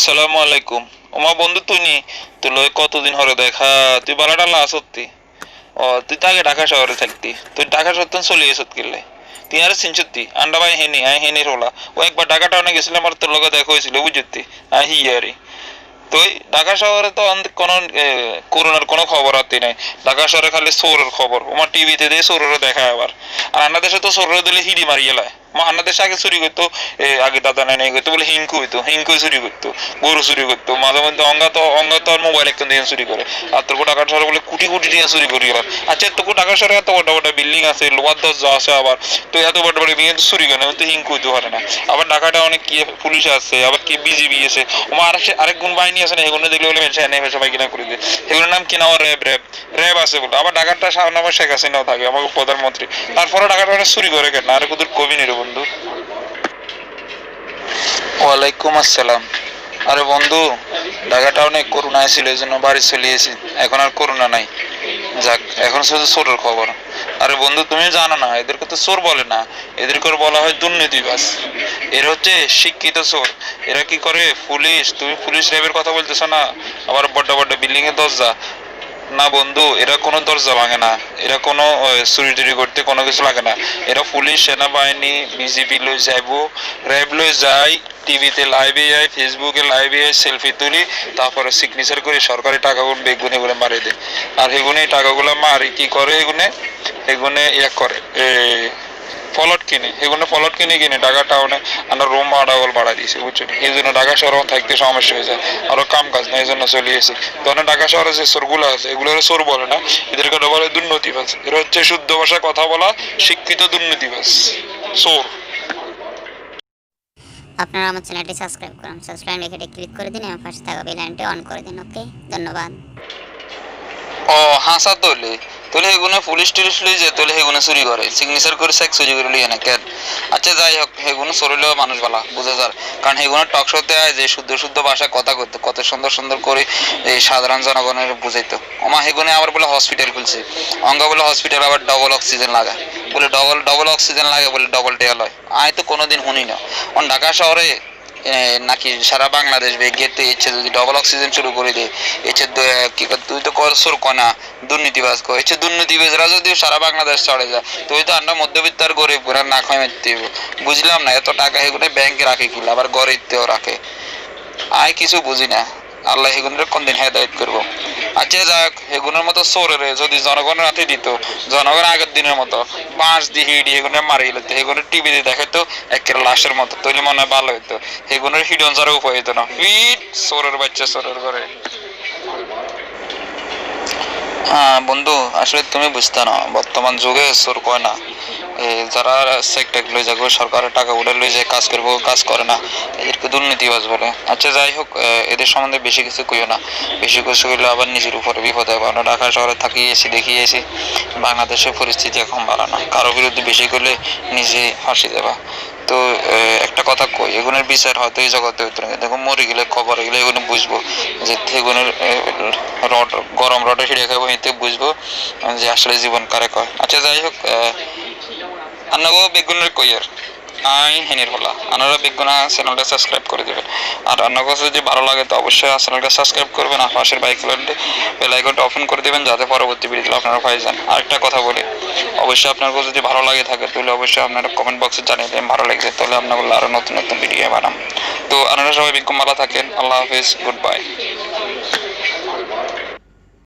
আসসালামু আলাইকুম। ওমা বন্ধু তুই নি তুই লয় কতদিন হরে দেখা, তুই বালাটা লা সত্যি। তুই তো আগে ঢাকা শহরে থাকতি, তুই ঢাকা শহর চলে এসত গেলে তুই আর চিনসতি আন্ডা ভাই হেনি আই হেনির হলা। ও একবার ঢাকা টাউনে গেছিলাম আর তোর লগে দেখা হয়েছিল বুঝতি। হি আরে তো ঢাকা শহরে তো কোনো করোনার কোনো খবর আতি নাই। ঢাকা শহরে খালি চোরের খবর, আমার টিভিতে দিয়ে চোরের দেখায় আবার। আর আন্না দেশে তো চোরের দিলে হিডি মারিয়ে লায়। আন্না দেশে আগে চুরি করতো, আগে দাদা নাই করতো বলে হিংকু হইতো, হিংকু চুরি করতো, গরু চুরি করতো, মাঝে মধ্যে অঙ্গা তো আর মোবাইল একদম দিয়ে চুরি করে। আর তোর ঢাকা শহরে বলে কোটি কোটি দিয়ে চুরি করি গেলাম। আচ্ছা তোকে ঢাকা শহরে এত বড় বড় বিল্ডিং আছে, লোহার দরজা আছে, আবার তো এত বড় বড় বিল্ডিং চুরি করে তো হিংকু হইতে পারে না। আবার ঢাকাটা অনেক কি পুলিশ আছে, আবার কি বিজিবি আছে, আমার আরেক গুণ বাহিনী আছে না, এগুলো দেখলে বলে সবাই কিনা করে দিয়ে, এগুলোর নাম কিনা র্যাব র্যাব র্যাব আছে বলে। আবার ঢাকাটা সামনে আমার শেখ হাসিনাও থাকে, আমাকে প্রধানমন্ত্রী, তারপরে ঢাকাটা চুরি করে কেন? আর কুদুর কবি নির বন্ধু। ওয়ালাইকুম আসসালাম। আরে বন্ধু, ঢাকাটা অনেক করোনা ছিল, এই জন্য বাড়ি চলে এসেছি। এখন আর করোনা নাই, যাক এখন শুধু চোরের খবর। আরে বন্ধু তুমি জানো না, এদেরকে তো চোর বলে না, এদেরকে বলা হয় দুর্নীতিবাজ। এরা হচ্ছে শিক্ষিত চোর। এরা কি করে, পুলিশ, তুমি পুলিশ র্যাবের কথা বলতেছো না, আবার বড্ড বড্ড বিল্ডিং এর দরজা, না বন্ধু এরা কোনো দরজা ভাঙে না, এরা কোনো চুরি টুরি করতে কোনো কিছু লাগে না। এরা পুলিশ, সেনাবাহিনী, বিজিবি লই যাইবো, র্যাব লই যায়, টিভিতে লাইভে যায়, ফেসবুকে লাইভে যায়, সেলফি তুলি, তারপরে সিগনেচার করে সরকারি টাকাগুলো বেগুনে করে মারি দেয়। আর এগুনে টাকাগুলো মারি কি করে, এগুনে এগুনে করে ফলট কিনে, এগুলো ফলট কিনে কিনে ঢাকা টাউনে আমরা রুম ভাড়া বাড়া দিয়েছি বুঝছো। এই জন্য ঢাকা শহরে থাকতে সমস্যা হয়ে যায়, আরো কাম কাজ না, এই জন্য চলে এসেছি। তখন ঢাকা শহরে যে চোরগুলো আছে, এগুলো চোর বলে না, এদেরকে বলে দুর্নীতিবাজ। এরা হচ্ছে শুদ্ধ ভাষায় কথা বলা শিক্ষিত দুর্নীতিবাজ, চোর। আপনারা আমার চ্যানেলটি সাবস্ক্রাইব করুন, সাবস্ক্রাইব লেখাটি ক্লিক করে দিন এবং পাশে থাকা বেল আইকনটি অন করে দিন। ওকে, ধন্যবাদ। ও হাসা তোলে তোলে এগুলো পুলিশ টুলিশ লই যে তোলে এগুলো চুরি করে, সিগনেচার করে চেক চুরি করে লিয়ে না কেন? আচ্ছা যাই হোক, এগুলো চুরিলেও মানুষ ভালো বুঝে যার, কারণ এগুলো টক শোতে হয় যে শুদ্ধ শুদ্ধ ভাষায় কথা করতে, কত সুন্দর সুন্দর করে এই সাধারণ জনগণের বুঝাইতো। আমার এগুলো আবার বলে হসপিটাল খুলছে, অঙ্গ বলে হসপিটাল আবার ডবল অক্সিজেন লাগায় বলে, ডবল ডবল অক্সিজেন লাগে বলে ডবল টেল হয়। আমি তো কোনোদিন শুনি না। ঢাকা শহরে নাকি সারা বাংলাদেশ গেতে ইচ্ছে যদি ডবল অক্সিজেন শুরু করে দেয়, ইচ্ছে কি তুই তো করছর কনা দুর্নীতিবাজ কো, ইচ্ছে দুর্নীতিবাজরা যদি সারা বাংলাদেশ চড়ে যায়, তুই তো আমরা মধ্যবিত্ত আর গরিব ঘুরে না খাই মারতে বুঝলাম না। এত টাকা এগুলো ব্যাংকে রাখে কি, আবার গরিবতেও রাখে, আয় কিছু বুঝি না। আল্লাহ হেগুনের কোন দিন হেদায়ত করবো। আচ্ছা যাক, হেগুনের মতো চোরের যদি জনগণের হাতে দিত, জনগণ আগের দিনের মতো বাঁশ দিয়ে হিডি হেগুনের মারি হইতো, হেগুনের টিভিতে দেখাতো একের লাশের মতো, তৈলে মনে হয় ভালো হইতো। হেগুনের হিডন যারা উপায় হইতো না, হিট চোরের বাচ্চা চোরের ঘরে। হ্যাঁ বন্ধু, আসলে তুমি বুঝতে না, বর্তমান যুগে চোর কয় না, যারা সেক্টর লই যাবো, সরকারের টাকা উড়ে লই যায় কাজ করবো, কাজ করে না, এদেরকে দুর্নীতিবাজ বলে। আচ্ছা যাই হোক, এদের সম্বন্ধে বেশি কিছু কইও না, বেশি কিছু কইলে আবার নিজের উপরে বিপদ হবে। আমরা ঢাকা শহরে থাকিয়েছি, দেখিয়েছি বাংলাদেশের পরিস্থিতি এখন ভালো না, কারো বিরুদ্ধে বেশি করলে নিজে ফাঁসি দেবা। তো একটা কথা কই, এগুনের বিচার হয়তো এই জগতে হইতো না, দেখো মরে গেলে খবর গেলে এগুলো বুঝবো যে এগুনের রড, গরম রডে ছিঁড়ে খাবো, এতে বুঝবো যে আসলে জীবন কারে কয়। আচ্ছা যাই হোক, আন্নাগো বেগুনের কইয়ার আই হেনির বলা, আপনারা বেগুনা চ্যানেলটা সাবস্ক্রাইব করে দেবেন। আর আপনার কাছে যদি ভালো লাগে তো অবশ্যই চ্যানেলটা সাবস্ক্রাইব করবেন, আর পাশের বেল আইকনটা অফ করে দেবেন যাতে পরবর্তী ভিডিও আপনারা পাই যান। আরেকটা কথা বলি, অবশ্যই আপনার কাছে যদি ভালো লাগে থাকে তাহলে অবশ্যই আপনারা কমেন্ট বক্সে জানিয়ে দেবেন ভালো লাগছে, তাহলে আপনার আরো নতুন নতুন ভিডিও বানাম। তো আপনারা সবাই বিজ্ঞম ভালো থাকেন, আল্লাহ হাফিজ, গুড বাই।